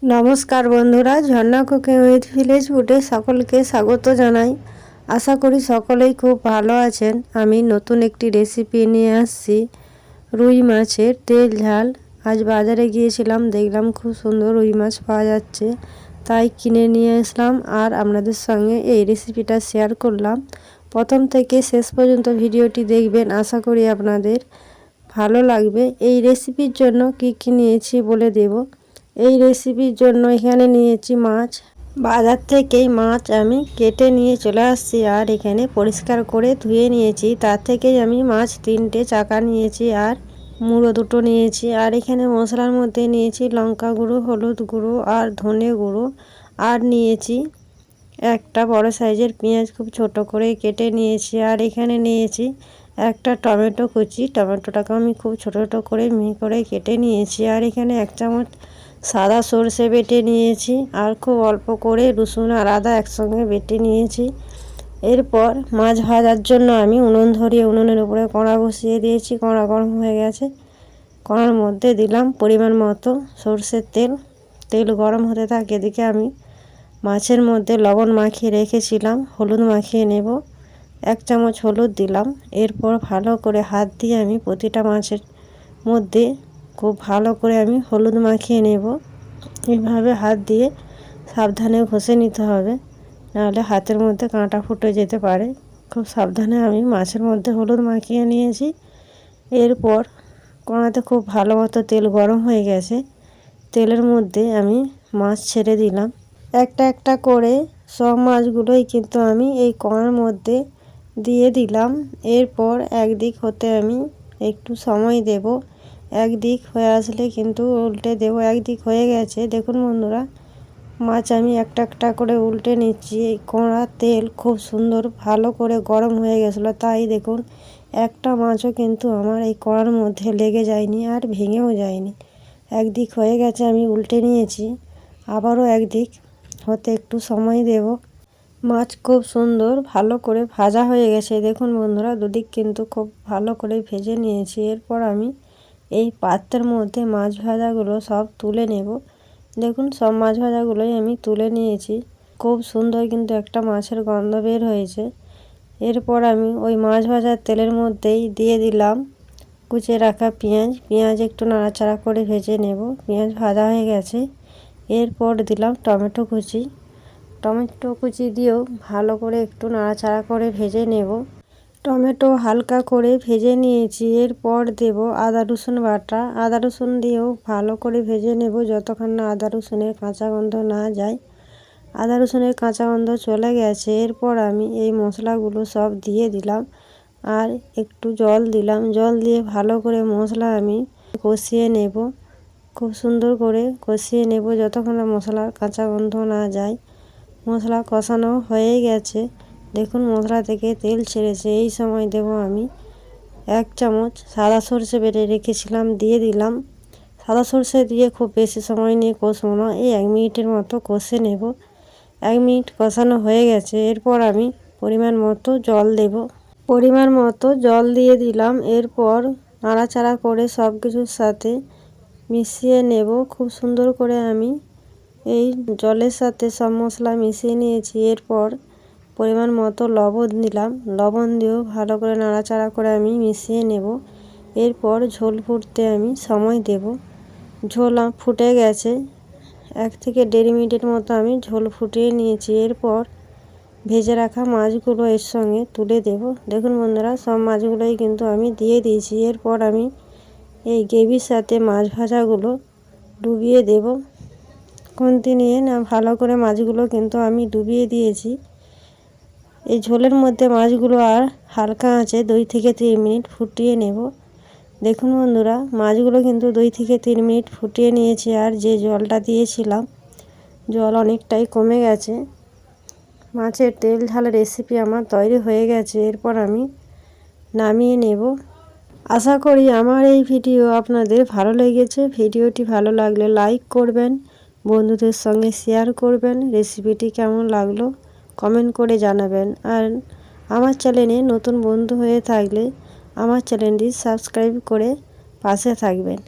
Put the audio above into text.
নমস্কার বন্ধুরা, ঝর্ণা cooking with village ফুডে সকলকে স্বাগত জানাই। আশা করি সকলেই খুব ভালো আছেন। আমি নতুন একটি রেসিপি নিয়ে আসছি, রুই মাছের তেল ঝাল। আজ বাজারে গিয়েছিলাম, দেখলাম খুব সুন্দর রুই মাছ পাওয়া যাচ্ছে, তাই কিনে নিয়ে আসলাম আর আপনাদের সঙ্গে এই রেসিপিটা শেয়ার করলাম। প্রথম থেকে শেষ পর্যন্ত ভিডিওটি দেখবেন, আশা করি আপনাদের ভালো লাগবে। এই রেসিপির জন্য কি নিয়েছি বলে দেব। এই রেসিপির জন্য এখানে নিয়েছি মাছ। বাজার থেকেই মাছ আমি কেটে নিয়ে চলে আসছি আর এখানে পরিষ্কার করে ধুয়ে নিয়েছি। তার থেকেই আমি মাছ 3টে চাকা নিয়েছি আর মুড়ো 2টো নিয়েছি। আর এখানে মশলার মধ্যে নিয়েছি লঙ্কা গুঁড়ো, হলুদ গুঁড়ো আর ধনে গুঁড়ো। আর নিয়েছি একটা বড় সাইজের পেঁয়াজ, খুব ছোট করে কেটে নিয়েছি। আর এখানে নিয়েছি একটা টমেটো কুচি, টমেটোটাকে আমি খুব ছোট ছোট করে মিহি করে কেটে নিয়েছি। আর এখানে 1 চামচ সাদা সর্ষে বেটে নিয়েছি আর খুব অল্প করে রসুন আর আদা একসঙ্গে বেটে নিয়েছি। এরপর মাছ ভাজার জন্য আমি উনুন ধরিয়ে উনুনের উপরে কড়া বসিয়ে দিয়েছি। কড়া গরম হয়ে গেছে, কড়ার মধ্যে দিলাম পরিমাণ মতো সর্ষের তেল। তেল গরম হতে থাকে, এদিকে আমি মাছের মধ্যে লবণ মাখিয়ে রেখেছিলাম, হলুদ মাখিয়ে নেব। 1 চামচ হলুদ দিলাম। এরপর ভালো করে হাত দিয়ে আমি প্রতিটা মাছের মধ্যে খুব ভালো করে আমি হলুদ মাখিয়ে নেব। এইভাবে হাত দিয়ে সাবধানে ঘষে নিতে হবে, নাহলে হাতের মধ্যে কাঁটা ফুটে যেতে পারে। খুব সাবধানে আমি মাছের মধ্যে হলুদ মাখিয়ে নিয়েছি। এরপর কড়াতে খুব ভালো মতো তেল গরম হয়ে গেছে, তেলের মধ্যে আমি মাছ ছেড়ে দিলাম। একটা একটা করে সব মাছগুলোই কিন্তু আমি এই কড়ার মধ্যে দিয়ে দিলাম। এরপর একদিক হতে আমি একটু সময় দেব। একদিক হয়ে আসলে কিন্তু উল্টে দেব। একদিক হয়ে গেছে, দেখুন বন্ধুরা, মাছ আমি একটা একটা করে উল্টে নিচ্ছি। এই কড়ার তেল খুব সুন্দর ভালো করে গরম হয়ে গেছিলো, তাই দেখুন একটা মাছও কিন্তু আমার এই কড়ার মধ্যে লেগে যায়নি আর ভেঙেও যায়নি। একদিক হয়ে গেছে, আমি উল্টে নিয়েছি। আবারও একদিক হতে একটু সময় দেব। মাছ খুব সুন্দর ভালো করে ভাজা হয়ে গেছে, দেখুন বন্ধুরা, দুদিক কিন্তু খুব ভালো করে ভেজে নিয়েছি। এরপর আমি এই পাত্রের মধ্যে মাছ ভাজাগুলো সব তুলে নেব। দেখুন সব মাছ ভাজাগুলোই আমি তুলে নিয়েছি। খুব সুন্দর কিন্তু একটা মাছের গন্ধ বের হয়েছে। এরপর আমি ওই মাছ ভাজার তেলের মধ্যেই দিয়ে দিলাম কুচিয়ে রাখা পেঁয়াজ। পেঁয়াজ একটু নাড়াচাড়া করে ভেজে নেব। পেঁয়াজ ভাজা হয়ে গেছে। এরপর দিলাম টমেটো কুচি। টমেটো কুচি দিয়েও ভালো করে একটু নাড়াচাড়া করে ভেজে নেব। টমেটো হালকা করে ভেজে নিয়েছি। এরপর দেব আদা রসুন বাটা। আদা রসুন দিয়েও ভালো করে ভেজে নেব, যতক্ষণ না আদা রসুনের কাঁচা গন্ধ না যায়। আদা রসুনের কাঁচা গন্ধ চলে গেছে। এরপর আমি এই মশলাগুলো সব দিয়ে দিলাম আর একটু জল দিলাম। জল দিয়ে ভালো করে মশলা আমি কষিয়ে নেব। খুব সুন্দর করে কষিয়ে নেব যতক্ষণ না মশলার কাঁচা গন্ধ না যায়। মশলা কষানো হয়ে গেছে, দেখুন মশলা থেকে তেল ছেড়েছে। এই সময় দেব আমি 1 চামচ সাদা সর্ষে বেটে রেখেছিলাম, দিয়ে দিলাম। সাদা সর্ষে দিয়ে খুব বেশি সময় নিয়ে কষবো না, এই 1 মিনিটের মতো কষে নেব। 1 মিনিট কষানো হয়ে গেছে। এরপর আমি পরিমাণ মতো জল দেব। পরিমাণ মতো জল দিয়ে দিলাম। এরপর নাড়াচাড়া করে সব কিছুর সাথে মিশিয়ে নেব। খুব সুন্দর করে আমি এই জলের সাথে সব মশলা মিশিয়ে নিয়েছি। এরপর পরিমাণ মতো লবণ দিলাম। লবণ দিয়েও ভালো করে নাড়াচাড়া করে আমি মিশিয়ে নেব। এরপর ঝোল ফুটতে আমি সময় দেব। ঝোল ফুটে গেছে, 1 থেকে 1.5 মিনিটের মতো আমি ঝোল ফুটিয়ে নিয়েছি। এরপর ভেজে রাখা মাছগুলো এর সঙ্গে তুলে দেব। দেখুন বন্ধুরা, সব মাছগুলোই কিন্তু আমি দিয়ে দিয়েছি। এরপর আমি এই গ্রেভির সাথে মাছ ভাজাগুলো ডুবিয়ে দেব। খুন্তি নিয়ে না ভালো করে মাছগুলো কিন্তু আমি ডুবিয়ে দিয়েছি। এই ঝোলের মধ্যে মাছগুলো আর হালকা আঁচে 2 থেকে 3 মিনিট ফুটিয়ে নেব। দেখুন বন্ধুরা, মাছগুলো কিন্তু 2 থেকে 3 মিনিট ফুটিয়ে নিয়েছি। আর যে জলটা দিয়েছিলাম, জল অনেকটাই কমে গেছে। মাছের তেল ঝাল রেসিপি আমার তৈরি হয়ে গেছে। এরপর আমি নামিয়ে নেব। আশা করি আমার এই ভিডিও আপনাদের ভালো লেগেছে। ভিডিওটি ভালো লাগলে লাইক করবেন, বন্ধুদের সঙ্গে শেয়ার করবেন। রেসিপিটি কেমন লাগলো কমেন্ট করে জানাবেন। আর আমার চ্যানেলে নতুন বন্ধু হয়ে থাকলে আমার চ্যানেলটি সাবস্ক্রাইব করে পাশে থাকবেন।